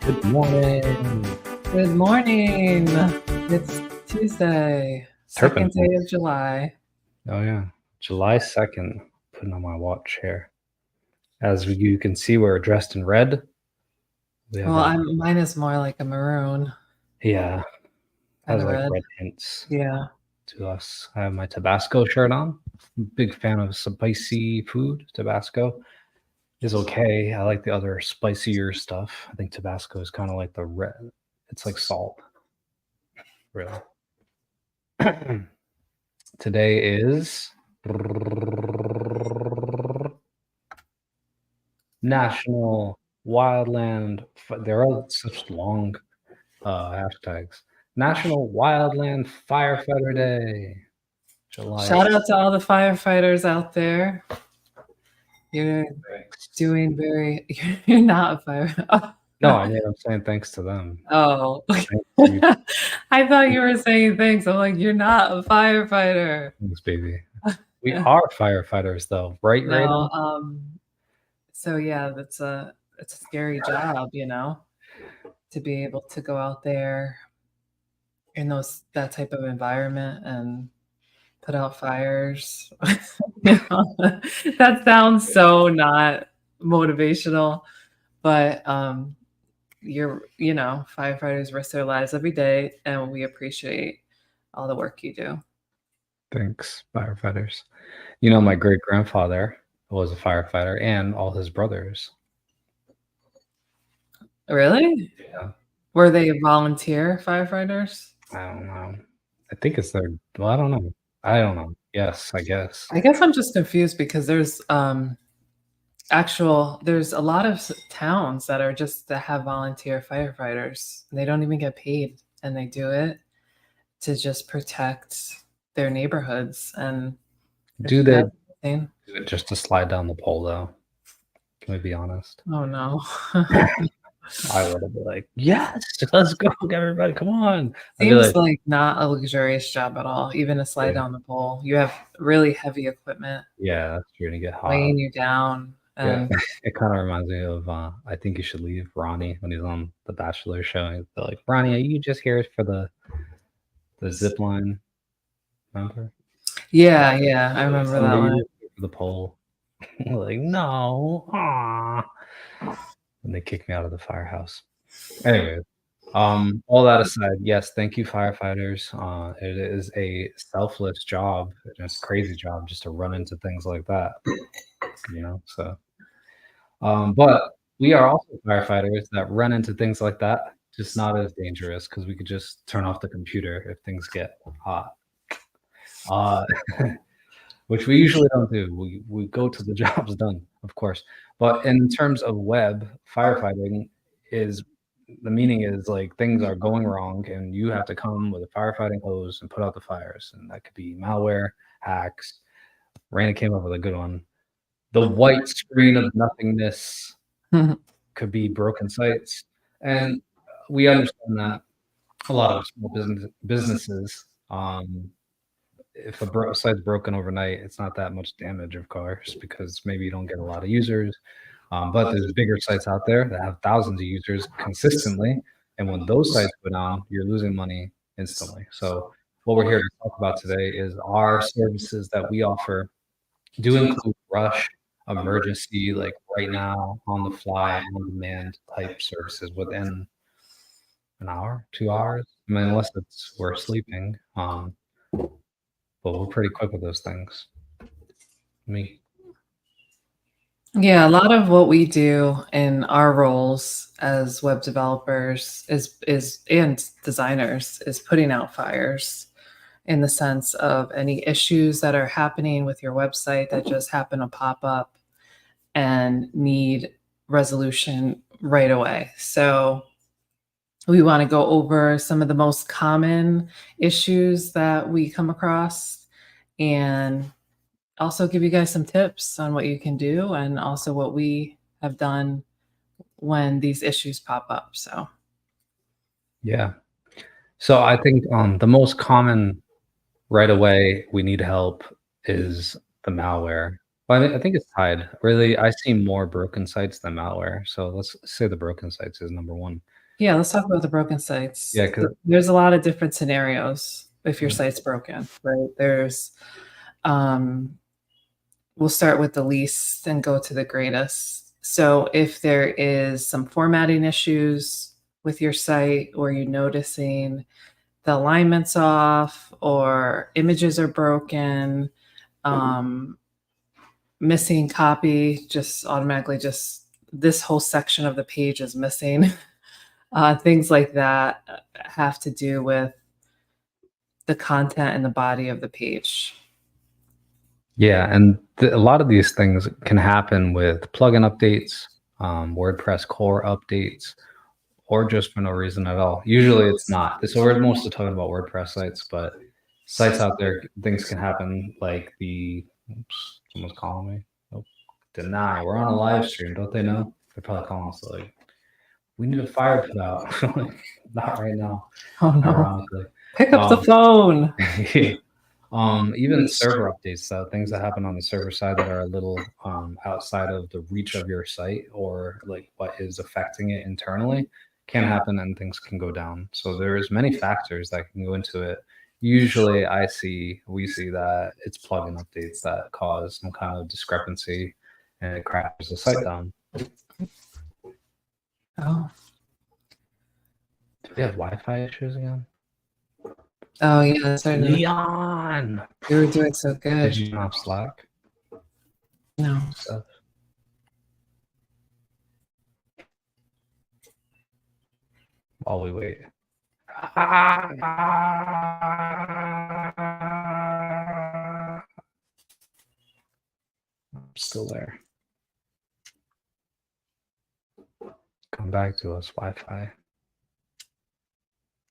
Good morning. Good morning. It's Tuesday, second Turpentine. day of July. Oh yeah, July 2nd. Putting on my watch here. As you can see, we're dressed in red. We have Well, mine is more like a maroon yeah, kind has of like red. red hints Yeah. to us. I have my Tabasco shirt on. Big fan of spicy food. Tabasco is okay. I like the other spicier stuff. I think Tabasco is kind of like the red. It's like salt, really. Today is National Wildland. There are such long hashtags. National Wildland Firefighter Day, July Shout out to all the firefighters out there. You're 6th. doing very, you're not a firefighter. No, I mean, I'm saying thanks to them. Oh, Thanks to you. I thought you were saying thanks. I'm like, you're not a firefighter. Thanks, baby. We are firefighters, though, right, Reina? No, so yeah, it's a scary job, to be able to go out there in that type of environment and put out fires. That sounds so not motivational, but firefighters risk their lives every day, and we appreciate all the work you do. Thanks, firefighters. You know, my great grandfather was a firefighter, and all his brothers. Really? Yeah. Were they volunteer firefighters? I don't know. I think it's their. Well, I don't know. I don't know. Yes, I guess. I guess I'm just confused because there's a lot of towns that are just that have volunteer firefighters. They don't even get paid, and they do it to just protect their neighborhoods. And Do they that's insane. do it just to slide down the pole, though? Can we be honest? Oh no. I would have been like, yes, let's go, everybody, come on. I'd be Seems like, like not a luxurious job at all, even to slide yeah, down the pole. You have really heavy equipment yeah, that's true to get hot. weighing you down. Yeah, And it kind of reminds me of I Think You Should Leave, Ronnie, when he's on the Bachelor show. They're like, Ronnie, are you just here for the zip line? Remember? yeah, I Like, remember that "Are you one. just here for the pole?" Like, no, and they kicked me out of the firehouse. Anyway, all that aside, yes, thank you, firefighters. It is a selfless job, and it's a crazy job just to run into things like that, so, but we are also firefighters that run into things like that, just not as dangerous because we could just turn off the computer if things get hot. Which we usually don't do. We go till the job's done, of course. But in terms of web firefighting, is the meaning is like things are going wrong, and you have to come with a firefighting hose and put out the fires, and that could be malware, hacks. Raina came up with a good one. The white screen of nothingness could be broken sites, and we understand that a lot of small businesses. If a site's broken overnight, it's not that much damage, of course, because maybe you don't get a lot of users. But there's bigger sites out there that have thousands of users consistently, and when those sites go down, you're losing money instantly. So what we're here to talk about today is our services that we offer do include rush, emergency, like right now, on the fly, on demand type services within an hour, 2 hours. I mean, unless we're sleeping. But we're pretty quick with those things. Me. Yeah, a lot of what we do in our roles as web developers is and designers is putting out fires in the sense of any issues that are happening with your website that just happen to pop up and need resolution right away. So we want to go over some of the most common issues that we come across and also give you guys some tips on what you can do and also what we have done when these issues pop up. So Yeah. So I think the most common right away we need help is the malware. But I think it's tied. Really, I see more broken sites than malware. So let's say the broken sites is number one. Yeah, let's talk about the broken sites. Yeah, 'cause There's a lot of different scenarios if your site's broken, right? There's, um, we'll start with the least and go to the greatest. So if there is some formatting issues with your site, or you're noticing the alignment's off, or images are broken, um, missing copy, just automatically just this whole section of the page is missing. Things like that have to do with the content and the body of the page. yeah, and a lot of these things can happen with plugin updates, WordPress core updates, or just for no reason at all. Usually it's not. So we're mostly talking about WordPress sites, but sites out there, things can happen like oops, someone's calling me. Nope. Deny. We're on a live stream. Don't they know? They're probably calling us like, we need a fire put out. Like, not right now, Oh no. ironically. Pick up the phone. Yeah. Even server updates, so things that happen on the server side that are a little outside of the reach of your site, or like what is affecting it internally, can happen and things can go down. So there's many factors that can go into it. Usually we see that it's plugin updates that cause some kind of discrepancy and it crashes the site down. Oh. Do we have Wi-Fi issues again? Oh yeah, that's right. Leon! We were doing so Did good. you not have Slack? No. Stuff. While we wait. I'm still there. Come back to us, Wi-Fi.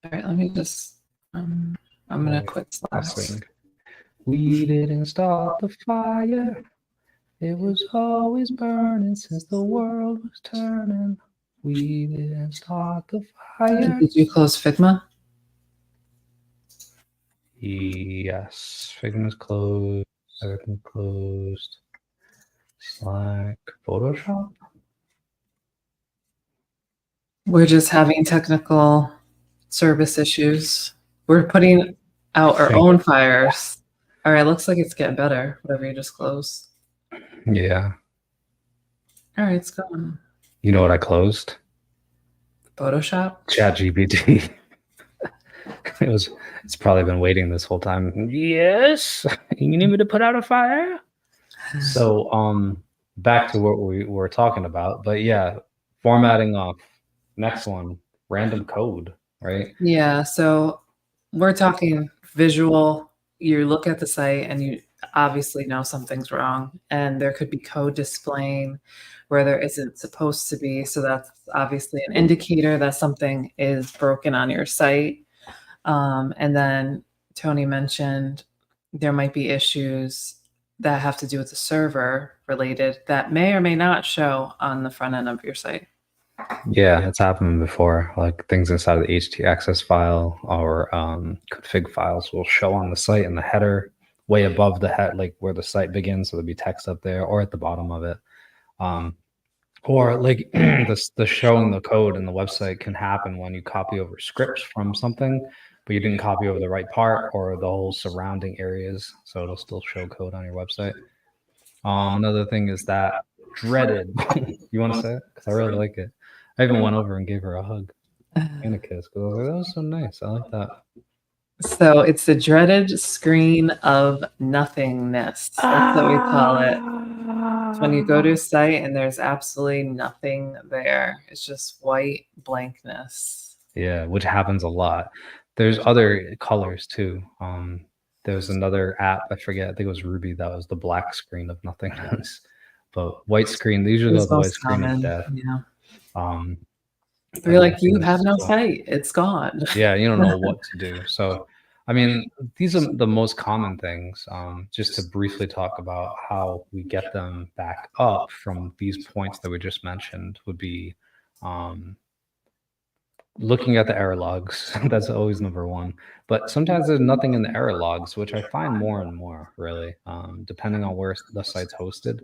All right, let me just. I'm gonna quit Slack. We didn't start the fire. It was always burning since the world was turning. We didn't start the fire. Did you close Figma? Yes, Figma's closed. Everything closed. Slack, Photoshop. We're just having technical service issues. We're putting out our own fires. All right, looks like it's getting better. Whatever you just closed. Yeah. All right, it's gone. You know what I closed? Photoshop. ChatGPT. It's probably been waiting this whole time. Yes, you need me to put out a fire. So back to what we were talking about, but yeah, formatting off. Next one, random code, right? Yeah, so we're talking visual. You look at the site and you obviously know something's wrong, and there could be code displaying where there isn't supposed to be. So that's obviously an indicator that something is broken on your site. And then Tony mentioned there might be issues that have to do with the server related that may or may not show on the front end of your site. Yeah, it's happened before. Like things inside of the htaccess file or config files will show on the site in the header way above the head, like where the site begins. So there'll be text up there, or at the bottom of it. Or like the showing the code in the website can happen when you copy over scripts from something, but you didn't copy over the right part or the whole surrounding areas. So it'll still show code on your website. Another thing is that dreaded. You want to say it? Because I really like it. I even went over and gave her a hug and a kiss because I was like, that was so nice. I like that. So it's the dreaded screen of nothingness. That's what we call it. It's when you go to a site and there's absolutely nothing there. It's just white blankness. Yeah, which happens a lot. There's other colors too. There's another app, I forget, I think it was Ruby, that was the black screen of nothingness. But white screen, they usually go the white screen of death. Yeah. You're like, you have no site. It's gone. Yeah, you don't know what to do. So, I mean, these are the most common things. Just to briefly talk about how we get them back up from these points that we just mentioned would be looking at the error logs. That's always number one. But sometimes there's nothing in the error logs, which I find more and more, really, depending on where the site's hosted.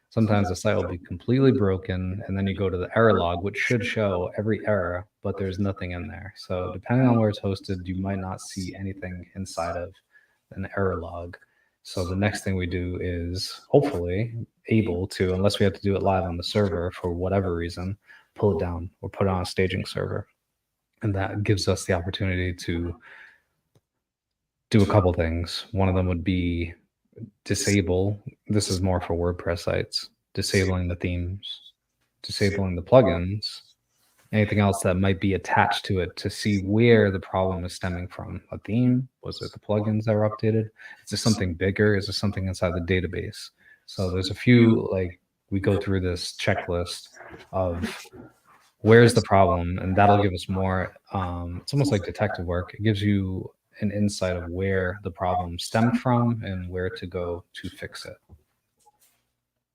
Sometimes the site will be completely broken, and then you go to the error log, which should show every error, but there's nothing in there. So depending on where it's hosted, you might not see anything inside of an error log. So the next thing we do is hopefully able to, unless we have to do it live on the server for whatever reason, pull it down or put it on a staging server. And that gives us the opportunity to do a couple things. One of them would be disable. This is more for WordPress sites. Disabling the themes, disabling the plugins, anything else that might be attached to it to see where the problem is stemming from. A theme? Was it the plugins that were updated? Is this something bigger? Is this something inside the database? So there's a few, like, we go through this checklist of where's the problem, and that'll give us more. It's almost like detective work. It gives you an insight of where the problem stemmed from and where to go to fix it.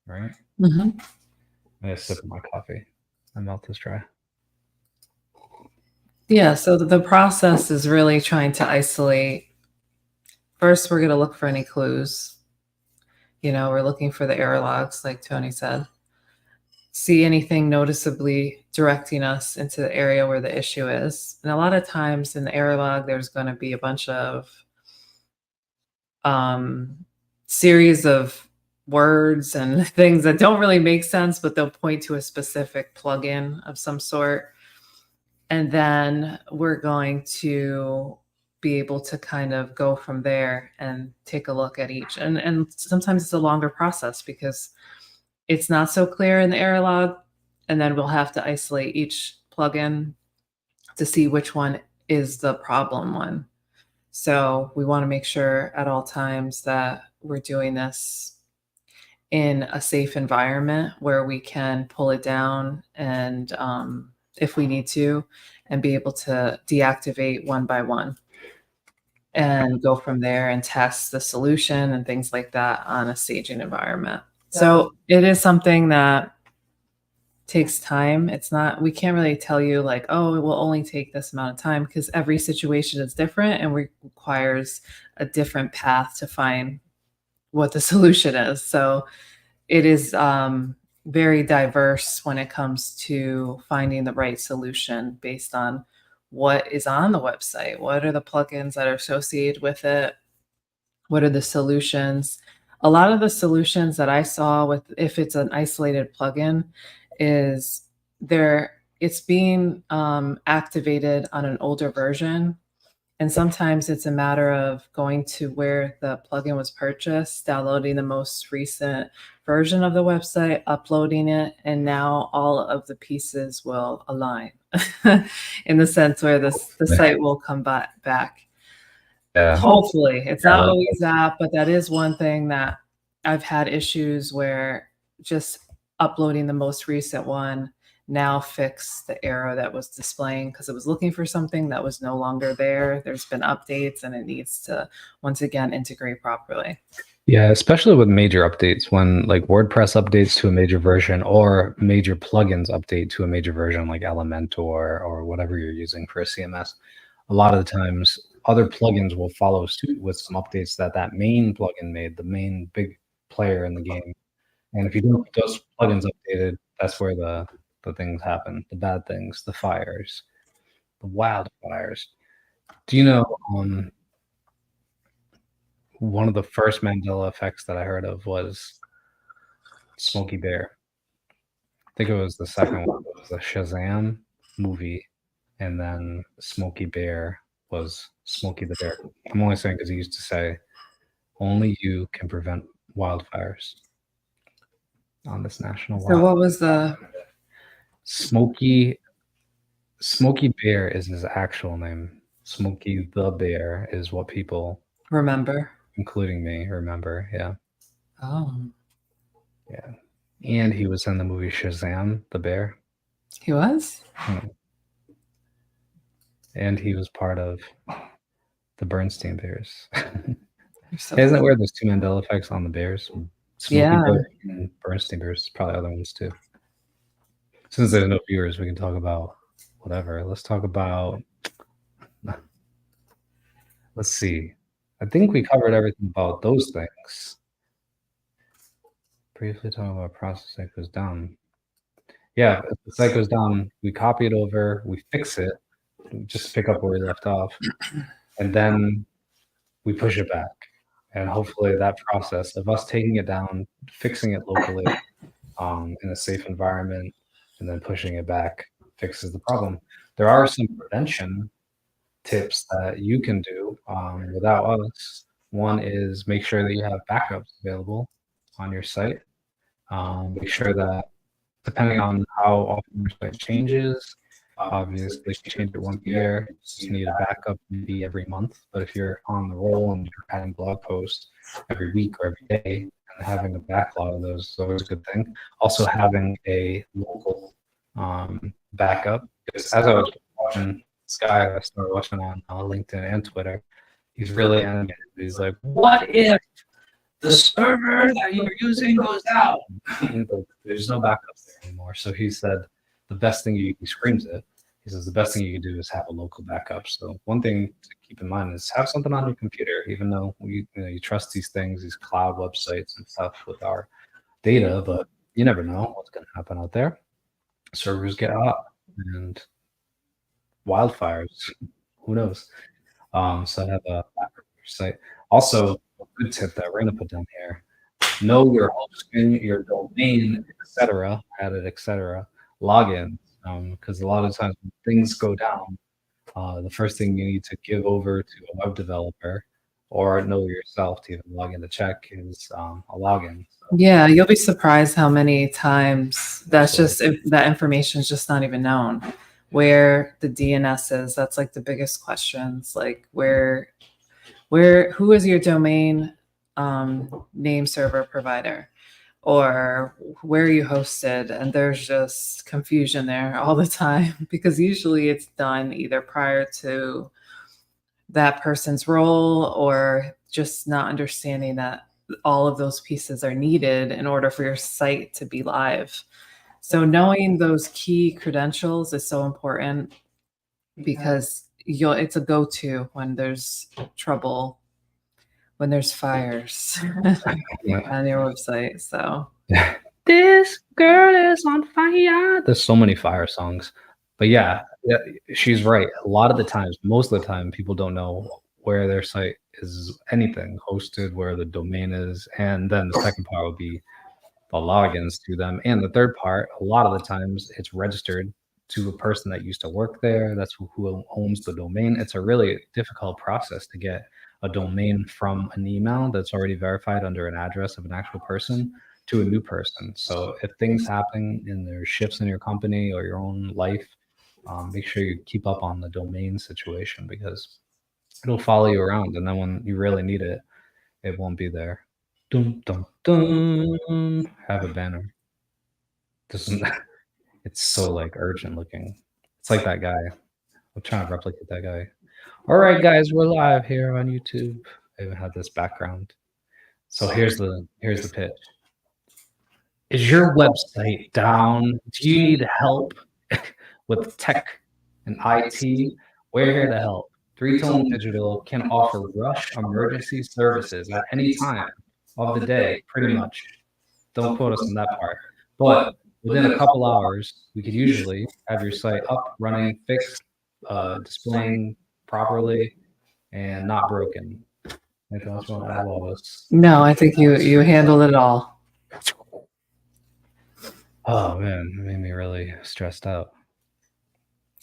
Right? Mm-hmm. I need a sip of my coffee. My mouth is dry. Yeah, so the process is really trying to isolate. First, we're going to look for any clues. We're looking for the error logs, like Tony said. See anything noticeably directing us into the area where the issue is. And a lot of times in the error log, there's going to be a bunch of series of words and things that don't really make sense, but they'll point to a specific plugin of some sort. And then we're going to be able to kind of go from there and take a look at each. And sometimes it's a longer process because it's not so clear in the error log. And then we'll have to isolate each plugin to see which one is the problem one. So we want to make sure at all times that we're doing this in a safe environment where we can pull it down and if we need to, and be able to deactivate one by one and go from there and test the solution and things like that on a staging environment. So it is something that takes time. We can't really tell you like, oh, it will only take this amount of time, because every situation is different and requires a different path to find what the solution is. So it is very diverse when it comes to finding the right solution based on what is on the website. What are the plugins that are associated with it? What are the solutions? A lot of the solutions that I saw with, if it's an isolated plugin, is it's being activated on an older version. And sometimes it's a matter of going to where the plugin was purchased, downloading the most recent version of the website, uploading it, and now all of the pieces will align in the sense where the site will come back. Yeah. Hopefully. It's not always that, but that is one thing that I've had issues where just uploading the most recent one now fix the error that was displaying because it was looking for something that was no longer there. There's been updates and it needs to once again integrate properly. Yeah, especially with major updates, when like WordPress updates to a major version or major plugins update to a major version like Elementor or whatever you're using for a CMS. A lot of the times other plugins will follow suit with some updates that main plugin made, the main big player in the game. And if you don't get those plugins updated, that's where the things happen, the bad things, the fires, the wildfires. Do you know one of the first Mandela effects that I heard of was Smokey Bear? I think it was the second one. It was the Shazam movie, and then Smokey Bear was Smokey the Bear. I'm only saying because he used to say, "Only you can prevent wildfires on this national So wild." what was the Smokey Bear is his actual name. Smokey the Bear is what people, remember? including me, remember. Yeah. Oh, Yeah. And he was in the movie Shazam, the bear. he was? And he was part of the Bernstein Bears. So Isn't it weird there's two Mandela effects on the Bears? Smokey Yeah. Bear and Bernstein Bears, probably other ones too. Since there's no viewers, we can talk about whatever. Let's talk about, let's see. I think we covered everything about those things briefly talk about a process that goes down. Yeah, if the site goes down, we copy it over, we fix it, just to pick up where we left off, and then we push it back. And hopefully that process of us taking it down, fixing it locally, in a safe environment, and then pushing it back fixes the problem. There are some prevention tips that you can do without us. One is make sure that you have backups available on your site. Make sure that depending on how often your site changes, obviously if you change it once a year, you just need a backup maybe every month. But if you're on the roll and you're adding blog posts every week or every day, and having a backlog of those is always a good thing. Also having a local backup, because as I was watching this guy I started watching on LinkedIn and Twitter, he's really animated. He's like, what if the server that you're using goes down? There's no backups there anymore. So he said the best thing he screams it. He says the best thing you can do is have a local backup. So one thing to keep in mind is have something on your computer, even though you trust these things, these cloud websites and stuff with our data, but you never know what's going to happen out there. Servers get hot and wildfires, who knows? So have a backup of your site. Also, a good tip that Reina put down here: know your hosting, your domain, etc. Added etc. Logins, because a lot of times when things go down, the first thing you need to give over to a web developer or know yourself to even log in to check is a login. So, Yeah, you'll be surprised how many times that's just that information is just not even known. Where the DNS is, that's like the biggest questions. Like who is your domain name server provider, or where are you hosted? And there's just confusion there all the time because usually it's done either prior to that person's role or just not understanding that all of those pieces are needed in order for your site to be live. So knowing those key credentials is so important because it's a go-to when there's trouble, when there's fires on your website. So this girl is on fire. There's so many fire songs. But yeah, she's right. A lot of the times, most of the time, people don't know where their site is anything hosted, where the domain is. And then the second part would be the logins to them. And the third part, a lot of the times it's registered to a person that used to work there. That's who owns the domain. It's a really difficult process to get a domain from an email that's already verified under an address of an actual person to a new person. So if things happen and there's shifts in your company or your own life, make sure you keep up on the domain situation because it'll follow you around. And then when you really need it, it won't be there. Dun, dun, dun. Have a banner. It's so like urgent looking. It's like that guy. I'm trying to replicate that guy. All right, guys, we're live here on YouTube. I even had this background. So here's the pitch. Is your website down? Do you need help with tech and IT? We're here to help. Three Tone Digital can offer rush emergency services at any time of the day, pretty much. Don't quote us on that part. But within a couple hours, we could usually have your site up, running, fixed, displaying properly, and not broken. Anything else you want to add, Lois? no, I think you handled it all. Oh man, it made me really stressed out.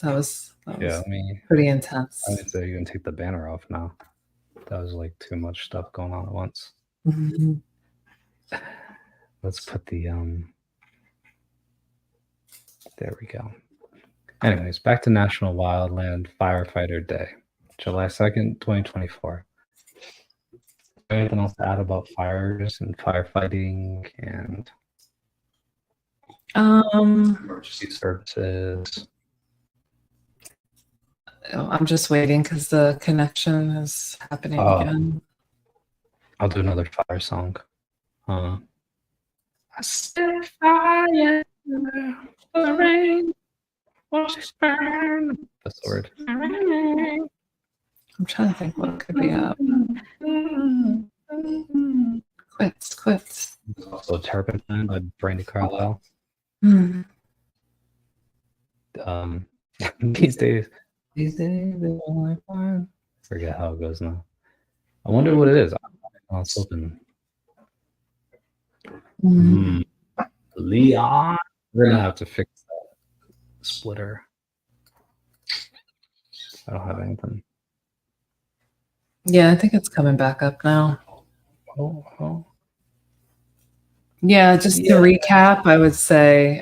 That was Yeah, pretty intense. I need to even take the banner off now. That was like too much stuff going on at once. Mm-hmm. Let's put the there we go. Anyways, back to National Wildland Firefighter Day, July 2nd, 2024. Anything else to add about fires and firefighting and emergency services? I'm just waiting because the connection is happening again. I'll do another fire song. I set fire, the rain, burn. That's the word. I'm trying to think what could be up. Quits. also Turpentine by Brandy Carlisle. Hmm. These days they only find. Forget how it goes now. I wonder what it is. Oh, it's open. Leon. We're gonna have to fix that splitter. I don't have anything. Yeah, I think it's coming back up now. Oh. Yeah, just to recap, I would say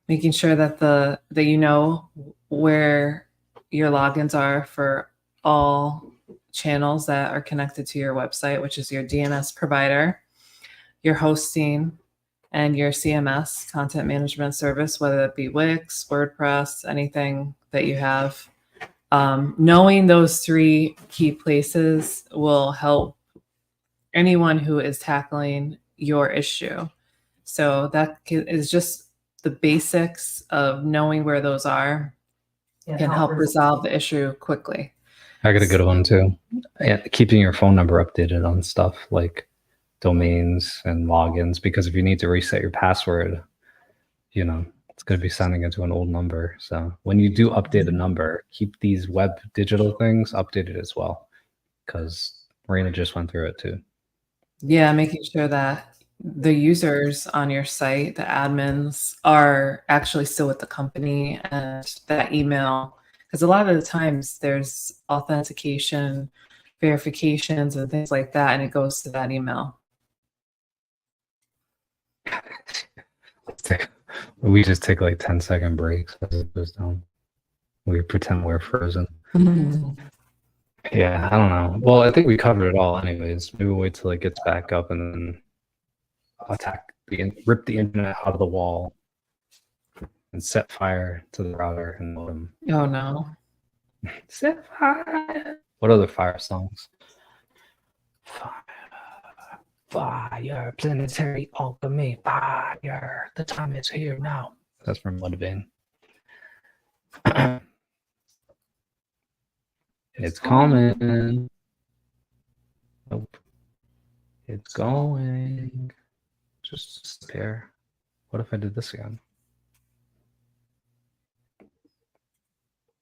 making sure that you know where your logins are for all channels that are connected to your website, which is your DNS provider, your hosting, and your CMS, content management service, whether it be Wix, WordPress, anything that you have. Knowing those three key places will help anyone who is tackling your issue. So that is just the basics of knowing where those are can help resolve the issue quickly. I got a good one too. Yeah, keeping your phone number updated on stuff like domains and logins, because if you need to reset your password, you know, it's going to be sending it to an old number. So when you do update a number, keep these web digital things updated as well, because Reina just went through it too. Yeah, making sure that the users on your site, the admins, are actually still with the company, and that email, because a lot of the times there's authentication, verifications, and things like that, and it goes to that email. We just take like 10-second breaks as it goes down. We pretend we're frozen. Yeah, I don't know. Well, I think we covered it all anyways. Maybe we'll wait till it gets back up and then rip the internet out of the wall and set fire to the router and modem. Oh no. Set fire. What other fire songs? Fire, planetary alchemy, fire. The time is here now. That's from Mudvayne. It's coming. Nope. It's going. Just disappear. What if I did this again?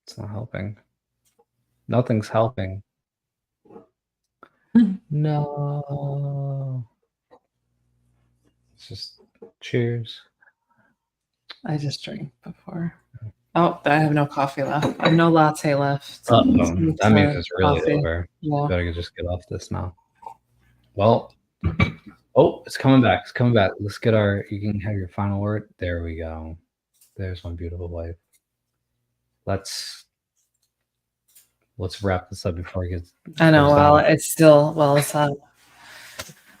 It's not helping. Nothing's helping. No. It's just cheers. I just drank before. Oh, I have no coffee left. I have no latte left. That means it's really coffee. over. Yeah. Better just get off this now. Well, oh, it's coming back. It's coming back. Let's get you can have your final word. There we go. There's my beautiful wife. Let's wrap this up before it gets. I know. Well, it's up.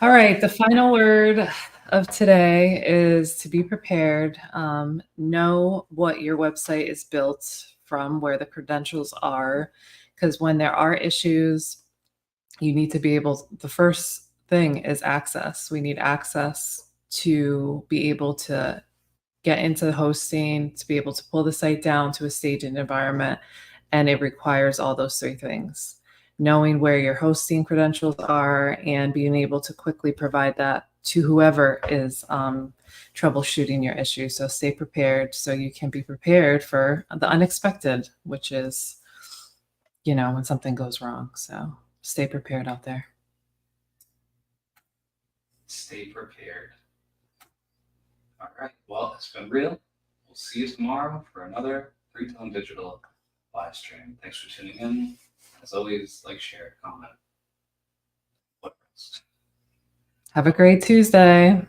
All right. The final word of today is to be prepared. Know what your website is built from, where the credentials are, because when there are issues, you need to be able. The first thing is access. We need access to be able to get into the hosting, to be able to pull the site down to a staged environment, and it requires all those three things. Knowing where your hosting credentials are and being able to quickly provide that to whoever is troubleshooting your issue. So stay prepared so you can be prepared for the unexpected, which is, when something goes wrong. So stay prepared out there. Stay prepared. All right. Well, it's been real. We'll see you tomorrow for another 3-Tone Digital live stream. Thanks for tuning in. As always, like, share, comment. What else? Have a great Tuesday.